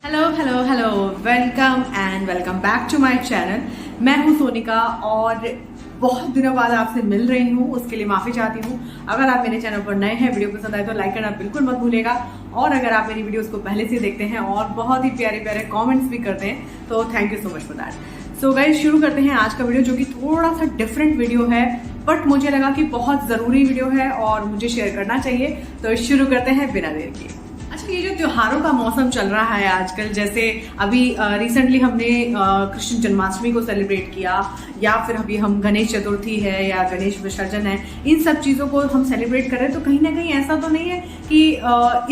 Hello hello hello, welcome back to my channel. मैं हूं सोनिका और बहुत दिनों बाद आपसे मिल रही हूं, उसके लिए माफ़ी चाहती हूं। अगर आप मेरे चैनल पर नए हैं, वीडियो पसंद आए तो लाइक करना बिल्कुल मत भूलिएगा। और अगर आप मेरी वीडियोस को पहले से देखते हैं और बहुत ही प्यारे प्यारे कमेंट्स भी करते हैं तो thank you so much for that. So guys, शुरू करते हैं आज का वीडियो, जो कि थोड़ा सा डिफरेंट वीडियो है, बट मुझे लगा कि बहुत ज़रूरी वीडियो है और मुझे शेयर करना चाहिए। तो शुरू करते हैं बिना देर के। अच्छा, ये जो त्योहारों का मौसम चल रहा है आजकल, जैसे अभी रिसेंटली हमने कृष्ण जन्माष्टमी को सेलिब्रेट किया, या फिर अभी हम गणेश चतुर्थी है या गणेश विसर्जन है, इन सब चीज़ों को हम सेलिब्रेट कर रहे हैं। तो कहीं ना कहीं ऐसा तो नहीं है कि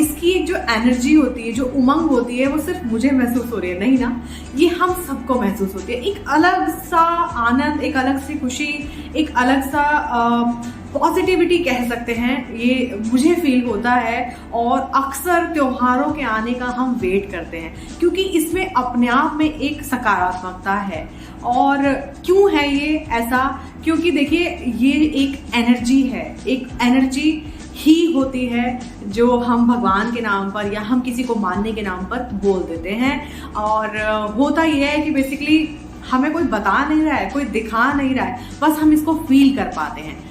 इसकी एक जो एनर्जी होती है, जो उमंग होती है, वो सिर्फ मुझे महसूस हो रही है, नहीं ना, ये हम सबको महसूस होती है। एक अलग सा आनंद, एक अलग सी खुशी, एक अलग सा पॉजिटिविटी कह सकते हैं, ये मुझे फील होता है। और अक्सर त्योहारों के आने का हम वेट करते हैं, क्योंकि इसमें अपने आप में एक सकारात्मकता है। और क्यों है ये ऐसा? क्योंकि देखिए, ये एक एनर्जी है, एक एनर्जी ही होती है जो हम भगवान के नाम पर या हम किसी को मानने के नाम पर बोल देते हैं। और होता यह है कि बेसिकली हमें कोई बता नहीं रहा है, कोई दिखा नहीं रहा है, बस हम इसको फील कर पाते हैं।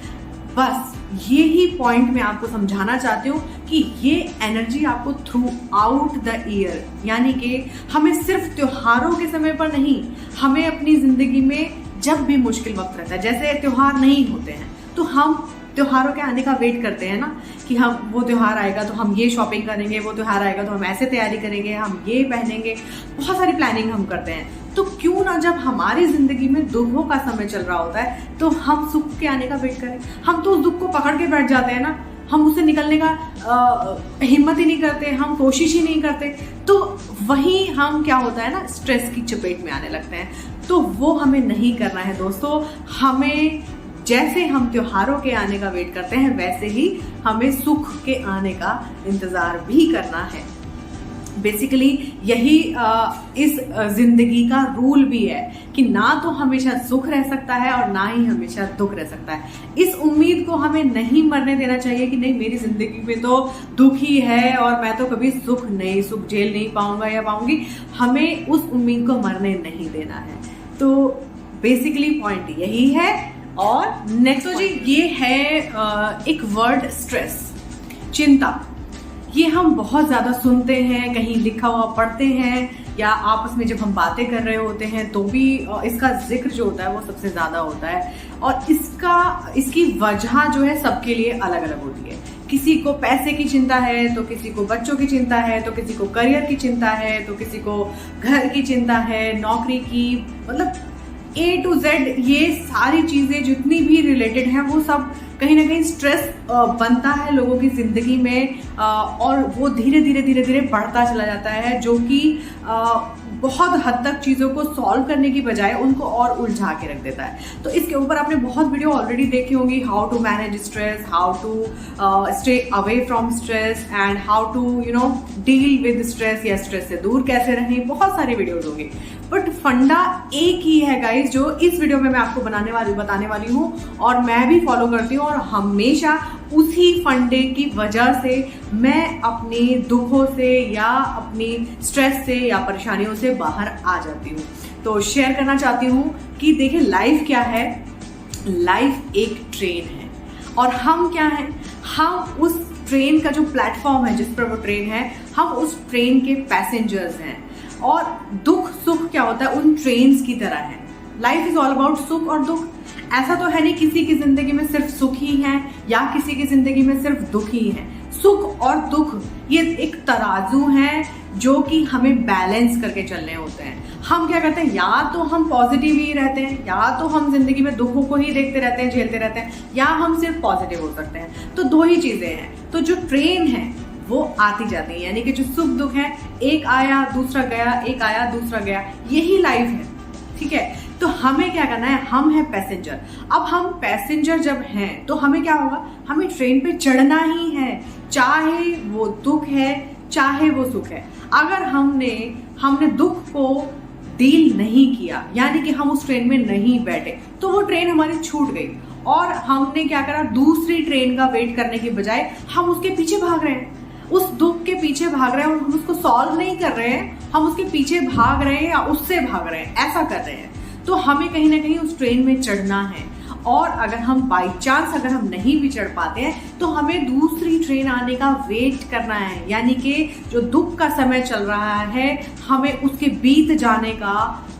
बस ये ही पॉइंट मैं आपको समझाना चाहती हूँ कि ये एनर्जी आपको थ्रू आउट द ईयर, यानी कि हमें सिर्फ त्योहारों के समय पर नहीं, हमें अपनी जिंदगी में जब भी मुश्किल वक्त रहता है, जैसे त्योहार नहीं होते हैं तो हम त्योहारों के आने का वेट करते हैं ना, कि हम वो त्योहार आएगा तो हम ये शॉपिंग करेंगे, वो त्योहार आएगा तो हम ऐसे तैयारी करेंगे, हम ये पहनेंगे, बहुत सारी प्लानिंग हम करते हैं। तो क्यों ना जब हमारी जिंदगी में दुखों का समय चल रहा होता है तो हम सुख के आने का वेट करें। हम तो उस दुख को पकड़ के बैठ जाते हैं ना, हम उससे निकलने का हिम्मत ही नहीं करते, हम कोशिश ही नहीं करते। तो वही हम क्या होता है ना, स्ट्रेस की चपेट में आने लगते हैं। तो वो हमें नहीं करना है दोस्तों। हमें जैसे हम त्योहारों के आने का वेट करते हैं, वैसे ही हमें सुख के आने का इंतजार भी करना है। बेसिकली यही इस जिंदगी का रूल भी है कि ना तो हमेशा सुख रह सकता है और ना ही हमेशा दुख रह सकता है। इस उम्मीद को हमें नहीं मरने देना चाहिए कि नहीं, मेरी जिंदगी में तो दुख ही है और मैं तो कभी सुख झेल नहीं पाऊंगा या पाऊंगी। हमें उस उम्मीद को मरने नहीं देना है। तो बेसिकली पॉइंट यही है। और नेक्स्ट तो जी ये है एक वर्ड, स्ट्रेस, चिंता। ये हम बहुत ज़्यादा सुनते हैं, कहीं लिखा हुआ पढ़ते हैं, या आपस में जब हम बातें कर रहे होते हैं तो भी इसका जिक्र जो होता है वो सबसे ज़्यादा होता है। और इसकी वजह जो है सबके लिए अलग अलग होती है। किसी को पैसे की चिंता है, तो किसी को बच्चों की चिंता है, तो किसी को करियर की चिंता है, तो किसी को घर की चिंता है, नौकरी की, मतलब A to Z ये सारी चीज़ें जितनी भी रिलेटेड हैं वो सब कहीं ना कहीं स्ट्रेस बनता है लोगों की ज़िंदगी में। और वो धीरे धीरे बढ़ता चला जाता है, जो कि बहुत हद तक चीज़ों को सॉल्व करने की बजाय उनको और उलझा के रख देता है। तो इसके ऊपर आपने बहुत वीडियो ऑलरेडी देखी होंगी, how to manage stress, how to stay away from stress, and how to deal with stress, या स्ट्रेस से दूर कैसे रहें। बहुत सारे वीडियोज होंगे, बट फंडा एक ही है गाइज, जो इस वीडियो में मैं आपको बताने वाली हूँ और मैं भी फॉलो करती हूँ। और हमेशा उसी फंडे की वजह से मैं अपने दुखों से या अपनी स्ट्रेस से या परेशानियों से बाहर आ जाती हूँ। तो शेयर करना चाहती हूँ कि देखिए, लाइफ क्या है। लाइफ एक ट्रेन है और हम क्या हैं, हम उस ट्रेन का जो प्लेटफॉर्म है जिस पर वो ट्रेन है, हम उस ट्रेन के पैसेंजर्स हैं। और दुख सुख क्या होता है, उन ट्रेन्स की तरह है। लाइफ इज ऑल अबाउट सुख और दुख। ऐसा तो है नहीं किसी की जिंदगी में सिर्फ सुख ही है या किसी की जिंदगी में सिर्फ दुख ही है। सुख और दुख ये एक तराजू है जो कि हमें बैलेंस करके चलने होते हैं। हम क्या करते हैं, या तो हम पॉजिटिव ही रहते हैं, या तो हम जिंदगी में दुखों को ही देखते रहते हैं, झेलते रहते हैं, या हम सिर्फ पॉजिटिव हो सकते हैं। तो दो ही चीजें हैं। तो जो ट्रेन है वो आती जाती है, यानी कि जो सुख दुख है, एक आया दूसरा गया, एक आया दूसरा गया, यही लाइफ है। ठीक है, तो हमें क्या करना है, हम हैं पैसेंजर। अब हम पैसेंजर जब हैं तो हमें क्या होगा, हमें ट्रेन पे चढ़ना ही है, चाहे वो दुख है चाहे वो सुख है। अगर हमने दुख को डील नहीं किया, यानी कि हम उस ट्रेन में नहीं बैठे, तो वो ट्रेन हमारी छूट गई और हमने क्या करा, दूसरी ट्रेन का वेट करने के बजाय हम उसके पीछे भाग रहे हैं, उस दुख के पीछे भाग रहे हैं और हम उसको सॉल्व नहीं कर रहे हैं, हम उसके पीछे भाग रहे हैं या उससे भाग रहे हैं, ऐसा कर रहे हैं। तो हमें कहीं ना कहीं उस ट्रेन में चढ़ना है, और अगर हम बाई चांस अगर हम नहीं भी चढ़ पाते हैं तो हमें दूसरी ट्रेन आने का वेट करना है। यानी कि जो दुख का समय चल रहा है हमें उसके बीत जाने का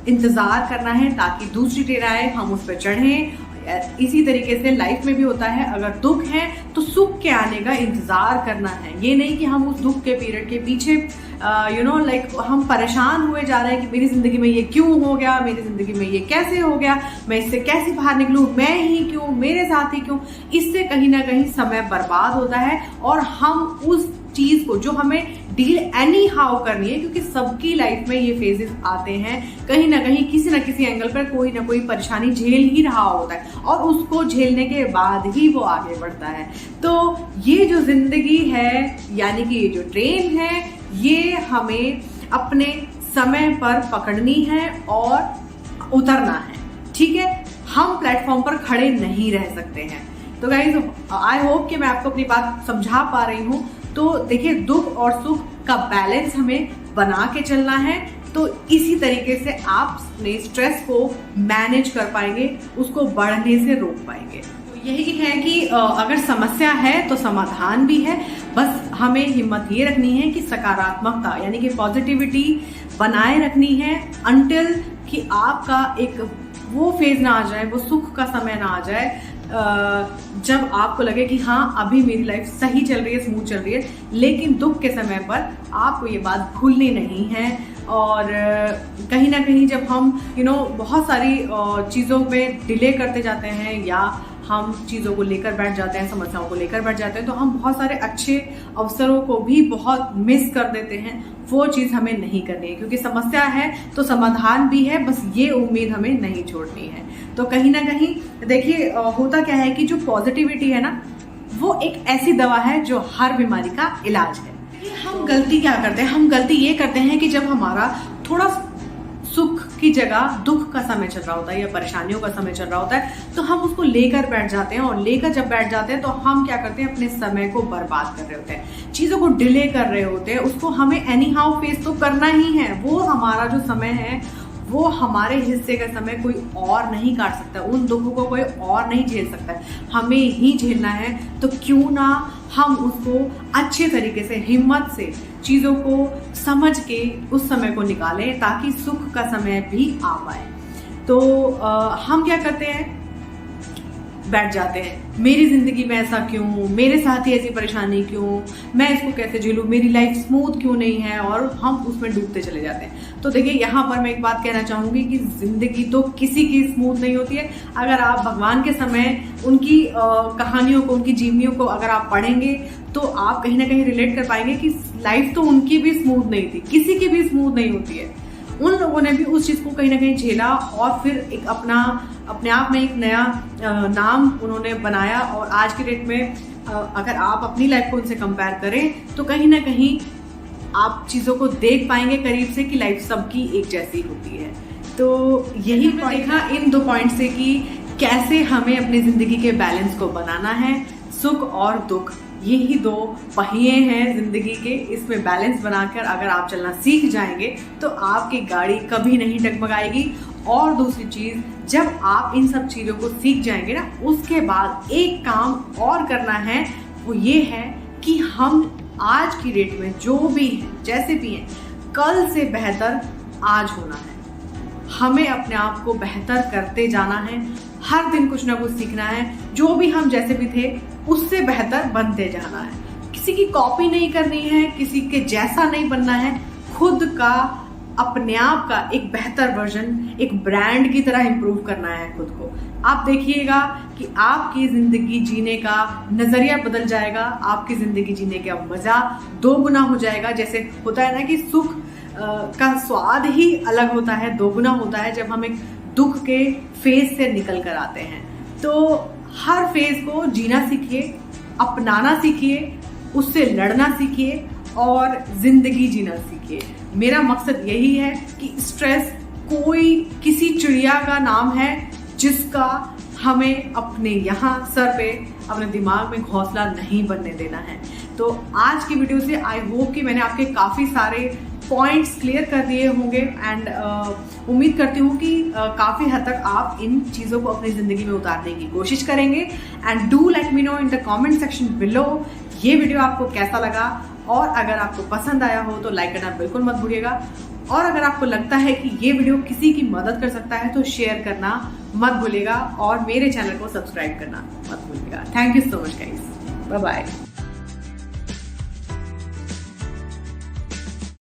इंतजार करना है ताकि दूसरी ट्रेन आए, हम उस पर चढ़ें। इसी तरीके से लाइफ में भी होता है, अगर दुख है तो सुख के आने का इंतजार करना है। ये नहीं कि हम उस दुख के पीरियड के पीछे लाइक हम परेशान हुए जा रहे हैं कि मेरी जिंदगी में ये क्यों हो गया, मेरी जिंदगी में ये कैसे हो गया, मैं इससे कैसे बाहर निकलूं, मैं ही क्यों, मेरे साथ ही क्यों। इससे कहीं ना कहीं समय बर्बाद होता है और हम उस चीज को जो हमें डील एनी हाउ करनी है, क्योंकि सबकी लाइफ में ये फेजेस आते हैं, कहीं ना कहीं किसी ना किसी एंगल पर कोई ना कोई परेशानी झेल ही रहा होता है और उसको झेलने के बाद ही वो आगे बढ़ता है। तो ये जो जिंदगी है, यानी कि ये जो ट्रेन है, ये हमें अपने समय पर पकड़नी है और उतरना है। ठीक है, हम प्लेटफॉर्म पर खड़े नहीं रह सकते हैं। तो गाइस, आई होप कि मैं आपको अपनी बात समझा पा रही हूँ। तो देखिए, दुख और सुख का बैलेंस हमें बना के चलना है, तो इसी तरीके से आप अपने स्ट्रेस को मैनेज कर पाएंगे, उसको बढ़ने से रोक पाएंगे। तो यही है कि अगर समस्या है तो समाधान भी है, बस हमें हिम्मत ये रखनी है कि सकारात्मकता यानी कि पॉजिटिविटी बनाए रखनी है अंटिल कि आपका एक वो फेज ना आ जाए, वो सुख का समय ना आ जाए जब आपको लगे कि हाँ अभी मेरी लाइफ सही चल रही है, स्मूथ चल रही है। लेकिन दुख के समय पर आपको ये बात भूलनी नहीं है। और कहीं ना कहीं जब हम बहुत सारी चीज़ों में डिले करते जाते हैं या हम चीज़ों को लेकर बैठ जाते हैं, समस्याओं को लेकर बैठ जाते हैं, तो हम बहुत सारे अच्छे अवसरों को भी बहुत मिस कर देते हैं। वो चीज़ हमें नहीं करनी है, क्योंकि समस्या है तो समाधान भी है, बस ये उम्मीद हमें नहीं छोड़नी है। तो कहीं ना कहीं देखिए, होता क्या है कि जो पॉजिटिविटी है ना, वो एक ऐसी दवा है जो हर बीमारी का इलाज है। हम गलती क्या करते हैं, हम गलती ये करते हैं कि जब हमारा थोड़ा सुख की जगह दुख का समय चल रहा होता है या परेशानियों का समय चल रहा होता है, तो हम उसको लेकर बैठ जाते हैं। और लेकर जब बैठ जाते हैं तो हम क्या करते हैं, अपने समय को बर्बाद कर रहे होते हैं, चीज़ों को डिले कर रहे होते हैं। उसको हमें एनी हाउ फेस तो करना ही है। वो हमारा जो समय है, वो हमारे हिस्से का समय कोई और नहीं काट सकता, उन दुखों को कोई और नहीं झेल सकता है, हमें ही झेलना है। तो क्यों ना हम उसको अच्छे तरीके से, हिम्मत से, चीज़ों को समझ के उस समय को निकालें ताकि सुख का समय भी आ पाए। तो हम क्या करते हैं, बैठ जाते हैं, मेरी जिंदगी में ऐसा क्यों, मेरे साथ ही ऐसी परेशानी क्यों, मैं इसको कैसे झेलूं, मेरी लाइफ स्मूथ क्यों नहीं है, और हम उसमें डूबते चले जाते हैं। तो देखिए, यहाँ पर मैं एक बात कहना चाहूंगी कि जिंदगी तो किसी की स्मूथ नहीं होती है। अगर आप भगवान के समय उनकी कहानियों को, उनकी जीवनियों को अगर आप पढ़ेंगे तो आप कहीं ना कहीं रिलेट कर पाएंगे कि लाइफ तो उनकी भी स्मूथ नहीं थी, किसी की भी स्मूथ नहीं होती है। उन लोगों ने भी उस चीज़ को कहीं ना कहीं झेला और फिर एक अपने आप में एक नया नाम उन्होंने बनाया। और आज के डेट में अगर आप अपनी लाइफ को उनसे कंपेयर करें तो कहीं ना कहीं आप चीज़ों को देख पाएंगे करीब से कि लाइफ सबकी एक जैसी होती है। तो यही मैं देखा इन 2 पॉइंट से कि कैसे हमें अपनी ज़िंदगी के बैलेंस को बनाना है। सुख और दुख, यही 2 पहिए हैं जिंदगी के, इसमें बैलेंस बनाकर अगर आप चलना सीख जाएंगे तो आपकी गाड़ी कभी नहीं डगमगाएगी। और दूसरी चीज़, जब आप इन सब चीज़ों को सीख जाएंगे ना, उसके बाद एक काम और करना है, वो ये है कि हम आज की डेट में जो भी हैं, जैसे भी हैं, कल से बेहतर आज होना है। हमें अपने आप को बेहतर करते जाना है, हर दिन कुछ ना कुछ सीखना है। जो भी हम जैसे भी थे उससे बेहतर बनते जाना है। किसी की कॉपी नहीं करनी है, किसी के जैसा नहीं बनना है, खुद का, अपने आप का एक बेहतर वर्जन, एक ब्रांड की तरह इंप्रूव करना है खुद को। आप देखिएगा कि आपकी जिंदगी जीने का नजरिया बदल जाएगा, आपकी जिंदगी जीने का मजा 2 गुना हो जाएगा। जैसे होता है ना कि सुख का स्वाद ही अलग होता है, 2 गुना होता है जब हम एक दुख के फेज से निकल कर आते हैं। तो हर फेज को जीना सीखिए, अपनाना सीखिए, उससे लड़ना सीखिए और जिंदगी जीना सीखिए। मेरा मकसद यही है कि स्ट्रेस कोई किसी चिड़िया का नाम है जिसका हमें अपने यहाँ सर पे, अपने दिमाग में घोंसला नहीं बनने देना है। तो आज की वीडियो से आई होप कि मैंने आपके काफ़ी सारे पॉइंट्स क्लियर कर दिए होंगे एंड उम्मीद करती हूँ कि काफ़ी हद तक आप इन चीज़ों को अपनी ज़िंदगी में उतारने की कोशिश करेंगे। And do let me know in the comment section below ये वीडियो आपको कैसा लगा, और अगर आपको पसंद आया हो तो लाइक करना बिल्कुल मत भूलिएगा, और अगर आपको लगता है कि ये वीडियो किसी की मदद कर सकता है तो शेयर करना मत भूलिएगा और मेरे चैनल को सब्सक्राइब करना मत भूलिएगा। Thank you so much guys, bye bye.